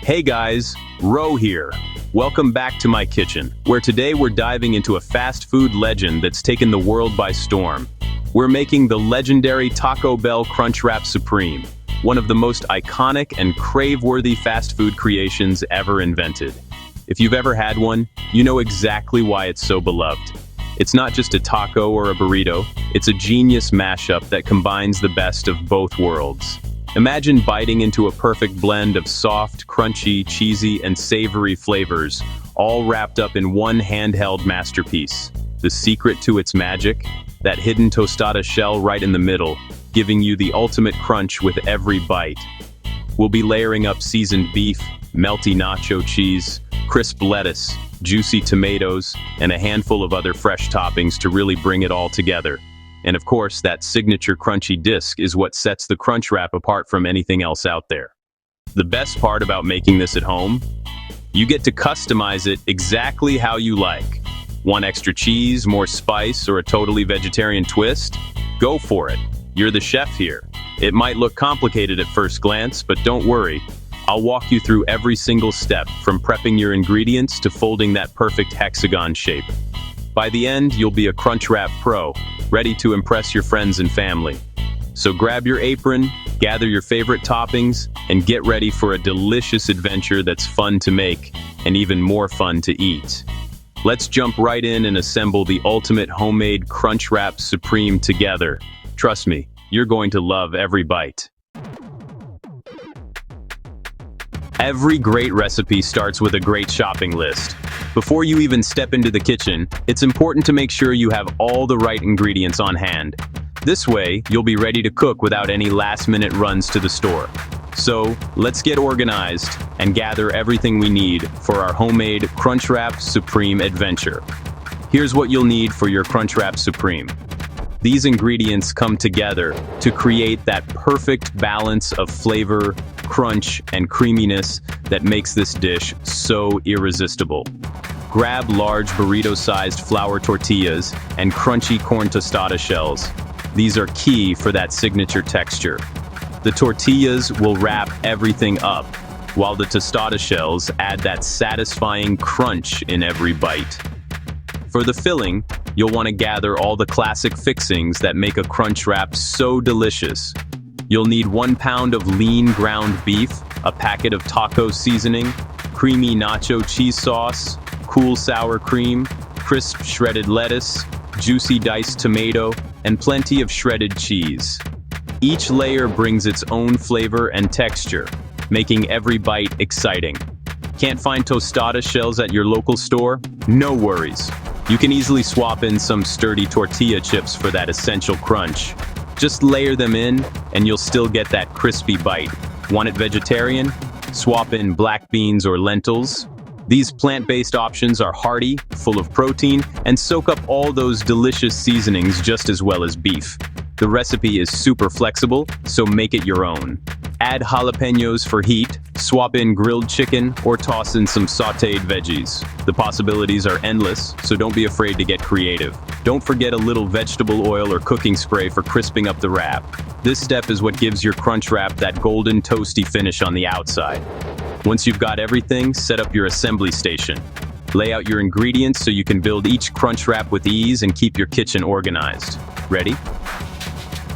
Hey guys, Ro here. Welcome back to my kitchen, where today we're diving into a fast food legend that's taken the world by storm. We're making the legendary Taco Bell Crunchwrap Supreme, one of the most iconic and crave-worthy fast food creations ever invented. If you've ever had one, you know exactly why it's so beloved. It's not just a taco or a burrito, it's a genius mashup that combines the best of both worlds. Imagine biting into a perfect blend of soft, crunchy, cheesy, and savory flavors, all wrapped up in one handheld masterpiece. The secret to its magic? That hidden tostada shell right in the middle, giving you the ultimate crunch with every bite. We'll be layering up seasoned beef, melty nacho cheese, crisp lettuce, juicy tomatoes, and a handful of other fresh toppings to really bring it all together. And of course, that signature crunchy disc is what sets the Crunchwrap apart from anything else out there. The best part about making this at home? You get to customize it exactly how you like. Want extra cheese, more spice, or a totally vegetarian twist? Go for it. You're the chef here. It might look complicated at first glance, but don't worry. I'll walk you through every single step, from prepping your ingredients to folding that perfect hexagon shape. By the end, you'll be a Crunchwrap pro, ready to impress your friends and family. So grab your apron, gather your favorite toppings, and get ready for a delicious adventure that's fun to make and even more fun to eat. Let's jump right in and assemble the ultimate homemade Crunchwrap Supreme together. Trust me, you're going to love every bite. Every great recipe starts with a great shopping list. Before you even step into the kitchen, it's important to make sure you have all the right ingredients on hand. This way, you'll be ready to cook without any last-minute runs to the store. So, let's get organized and gather everything we need for our homemade Crunchwrap Supreme adventure. Here's what you'll need for your Crunchwrap Supreme. These ingredients come together to create that perfect balance of flavor, crunch, and creaminess that makes this dish so irresistible. Grab large burrito-sized flour tortillas and crunchy corn tostada shells. These are key for that signature texture. The tortillas will wrap everything up, while the tostada shells add that satisfying crunch in every bite. For the filling, you'll want to gather all the classic fixings that make a Crunchwrap so delicious. You'll need 1 pound of lean ground beef, a packet of taco seasoning, creamy nacho cheese sauce, cool sour cream, crisp shredded lettuce, juicy diced tomato, and plenty of shredded cheese. Each layer brings its own flavor and texture, making every bite exciting. Can't find tostada shells at your local store? No worries. You can easily swap in some sturdy tortilla chips for that essential crunch. Just layer them in, and you'll still get that crispy bite. Want it vegetarian? Swap in black beans or lentils. These plant-based options are hearty, full of protein, and soak up all those delicious seasonings just as well as beef. The recipe is super flexible, so make it your own. Add jalapenos for heat, swap in grilled chicken, or toss in some sautéed veggies. The possibilities are endless, so don't be afraid to get creative. Don't forget a little vegetable oil or cooking spray for crisping up the wrap. This step is what gives your Crunchwrap that golden toasty finish on the outside. Once you've got everything, set up your assembly station. Lay out your ingredients so you can build each Crunchwrap with ease and keep your kitchen organized. Ready?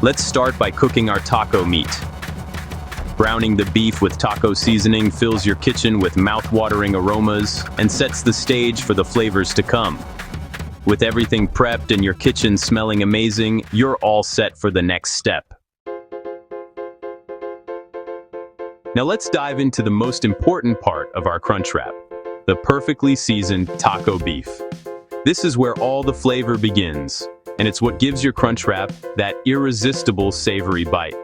Let's start by cooking our taco meat. Browning the beef with taco seasoning fills your kitchen with mouth-watering aromas and sets the stage for the flavors to come. With everything prepped and your kitchen smelling amazing, you're all set for the next step. Now let's dive into the most important part of our Crunchwrap, the perfectly seasoned taco beef. This is where all the flavor begins, and it's what gives your Crunchwrap that irresistible savory bite.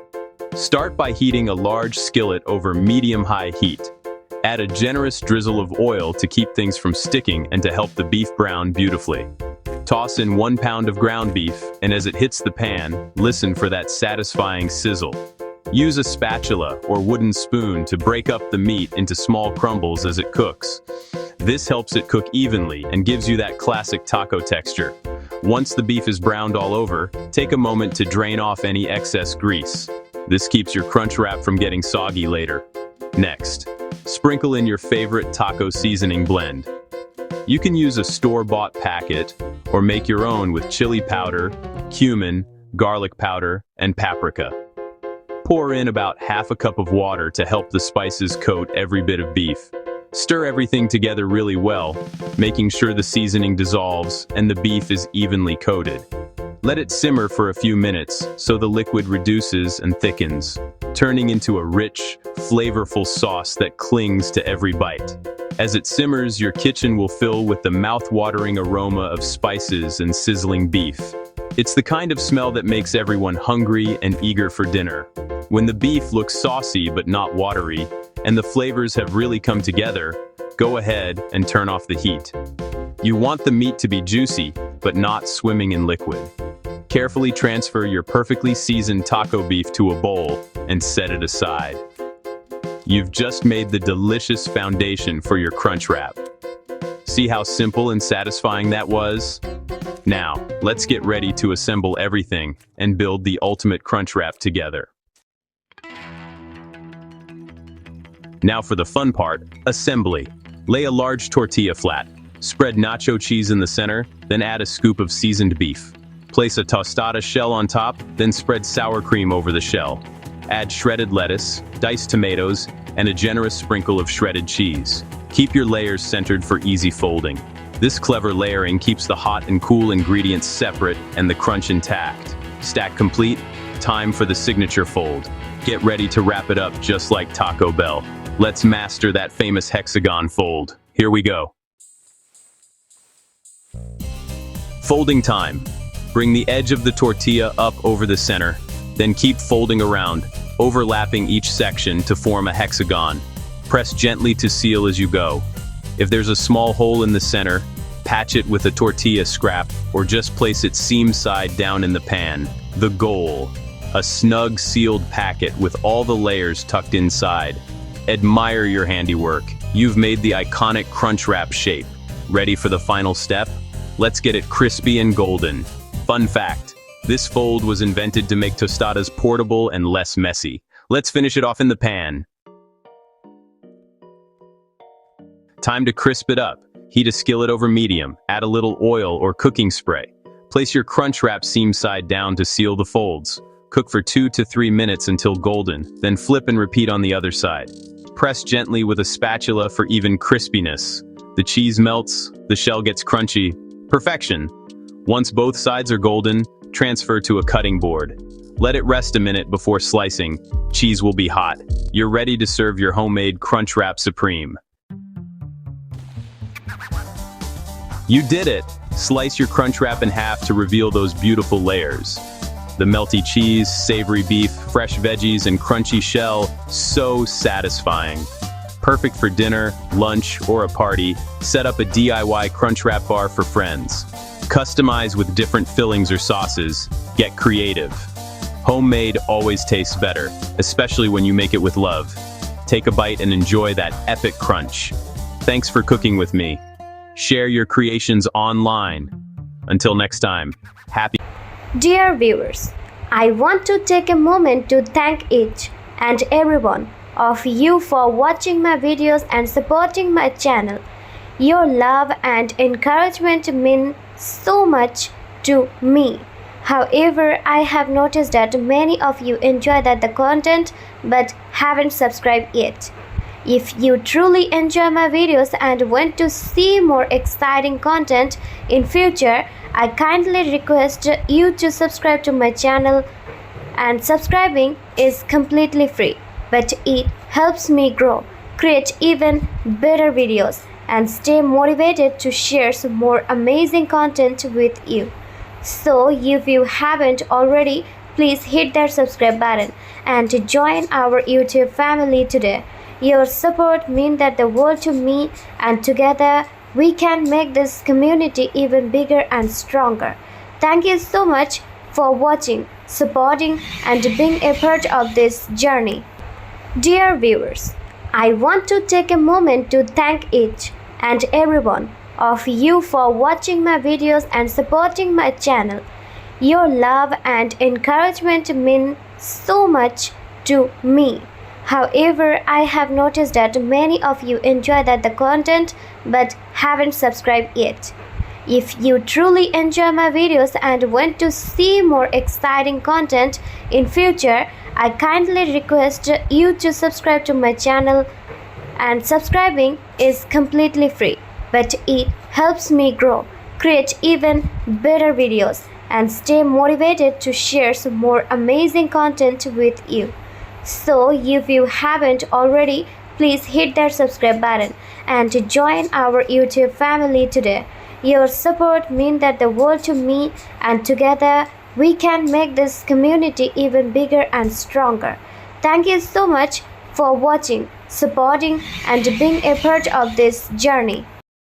Start by heating a large skillet over medium-high heat. Add a generous drizzle of oil to keep things from sticking and to help the beef brown beautifully. Toss in 1 pound of ground beef, and as it hits the pan, listen for that satisfying sizzle. Use a spatula or wooden spoon to break up the meat into small crumbles as it cooks. This helps it cook evenly and gives you that classic taco texture. Once the beef is browned all over, take a moment to drain off any excess grease. This keeps your Crunchwrap from getting soggy later. Next, Sprinkle in your favorite taco seasoning blend. You can use a store-bought packet or make your own with chili powder, cumin, garlic powder, and paprika. Pour in about half a cup of water to help the spices coat every bit of beef. Stir everything together really well, making sure the seasoning dissolves and the beef is evenly coated. Let it simmer for a few minutes so the liquid reduces and thickens, turning into a rich, flavorful sauce that clings to every bite. As it simmers, your kitchen will fill with the mouth-watering aroma of spices and sizzling beef. It's the kind of smell that makes everyone hungry and eager for dinner. When the beef looks saucy but not watery, and the flavors have really come together, go ahead and turn off the heat. You want the meat to be juicy, but not swimming in liquid. Carefully transfer your perfectly seasoned taco beef to a bowl and set it aside. You've just made the delicious foundation for your Crunchwrap. See how simple and satisfying that was? Now, let's get ready to assemble everything and build the ultimate Crunchwrap together. Now for the fun part, assembly. Lay a large tortilla flat. Spread nacho cheese in the center, then add a scoop of seasoned beef. Place a tostada shell on top, then spread sour cream over the shell. Add shredded lettuce, diced tomatoes, and a generous sprinkle of shredded cheese. Keep your layers centered for easy folding. This clever layering keeps the hot and cool ingredients separate and the crunch intact. Stack complete, time for the signature fold. Get ready to wrap it up just like Taco Bell. Let's master that famous hexagon fold. Here we go. Folding time. Bring the edge of the tortilla up over the center, then keep folding around, overlapping each section to form a hexagon. Press gently to seal as you go. If there's a small hole in the center, patch it with a tortilla scrap or just place it seam side down in the pan. The goal: a snug sealed packet with all the layers tucked inside. Admire your handiwork. You've made the iconic Crunchwrap shape. Ready for the final step? Let's get it crispy and golden. Fun fact: this fold was invented to make tostadas portable and less messy. Let's finish it off in the pan. Time to crisp it up. Heat a skillet over medium, add a little oil or cooking spray. Place your Crunchwrap seam side down to seal the folds. Cook for 2 to 3 minutes until golden, then flip and repeat on the other side. Press gently with a spatula for even crispiness. The cheese melts, the shell gets crunchy. Perfection! Once both sides are golden, transfer to a cutting board. Let it rest a minute before slicing. Cheese will be hot. You're ready to serve your homemade Crunchwrap Supreme. You did it! Slice your Crunchwrap in half to reveal those beautiful layers. The melty cheese, savory beef, fresh veggies, and crunchy shell, so satisfying. Perfect for dinner, lunch, or a party. Set up a DIY Crunchwrap bar for friends. Customize with different fillings or sauces. Get creative. Homemade always tastes better, especially when you make it with love. Take a bite and enjoy that epic crunch. Thanks for cooking with me. Share your creations online. Until next time, happy. Dear viewers, I want to take a moment to thank each and every one of you for watching my videos and supporting my channel. Your love and encouragement mean so much to me. However, I have noticed that many of you enjoy the content but haven't subscribed yet. If you truly enjoy my videos and want to see more exciting content in future, I kindly request you to subscribe to my channel, and subscribing is completely free, but it helps me grow, create even better videos, and stay motivated to share some more amazing content with you. So if you haven't already, please hit that subscribe button and join our YouTube family today. Your support means the world to me, and together we can make this community even bigger and stronger. Thank you so much for watching, supporting, and being a part of this journey. Dear viewers, I want to take a moment to thank each and every one of you for watching my videos and supporting my channel. Your love and encouragement mean so much to me. However, I have noticed that many of you enjoy the content but haven't subscribed yet. If you truly enjoy my videos and want to see more exciting content in future, I kindly request you to subscribe to my channel, and subscribing is completely free, but it helps me grow, create even better videos, and stay motivated to share some more amazing content with you. So, if you haven't already, please hit that subscribe button and join our YouTube family today. Your support means the world to me, and together we can make this community even bigger and stronger. Thank you so much for watching, supporting, and being a part of this journey.